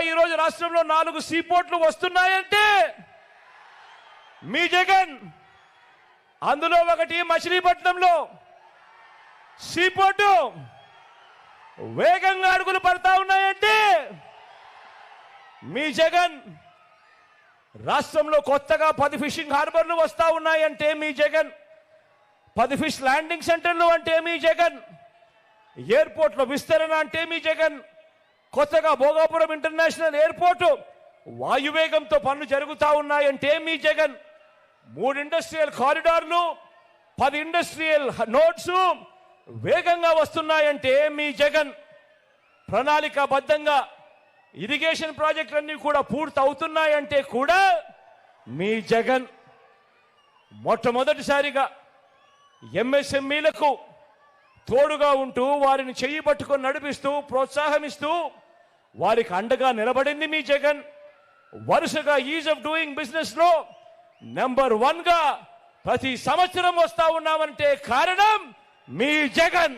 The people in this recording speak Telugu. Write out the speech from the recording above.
ఈరోజు రాష్ట్రంలో 4 సీపోర్ట్లు వస్తున్నాయంటే మీ జగన్. అందులో ఒకటి మచిలీపట్నంలో సీపోర్టు వేగంగా అడుగులు పడతా ఉన్నాయంటే మీ జగన్. రాష్ట్రంలో కొత్తగా 10 ఫిషింగ్ హార్బర్లు వస్తా ఉన్నాయంటే మీ జగన్. 10 ఫిష్ ల్యాండింగ్ సెంటర్లు అంటే మీ జగన్. ఎయిర్పోర్ట్లో విస్తరణ అంటే మీ జగన్. కొత్తగా భోగాపురం ఇంటర్నేషనల్ ఎయిర్పోర్టు వాయువేగంతో పనులు జరుగుతూ ఉన్నాయంటే మీ జగన్. 3 ఇండస్ట్రియల్ కారిడార్లు, 10 ఇండస్ట్రియల్ నోడ్స్ వేగంగా వస్తున్నాయంటే మీ జగన్. ప్రణాళికాబద్ధంగా ఇరిగేషన్ ప్రాజెక్టులన్నీ కూడా పూర్తి అవుతున్నాయంటే కూడా మీ జగన్. మొట్టమొదటిసారిగా ఎంఎస్ఎంఈలకు తోడుగా ఉంటూ వారిని చెయ్యి పట్టుకొని నడిపిస్తూ ప్రోత్సాహమిస్తూ వారికి అండగా నిలబడింది మీ జగన్. వరుసగా ఈజ్ ఆఫ్ డూయింగ్ బిజినెస్ లో నెంబర్ 1గా ప్రతి సంవత్సరం వస్తా ఉన్నామంటే కారణం మీ జగన్.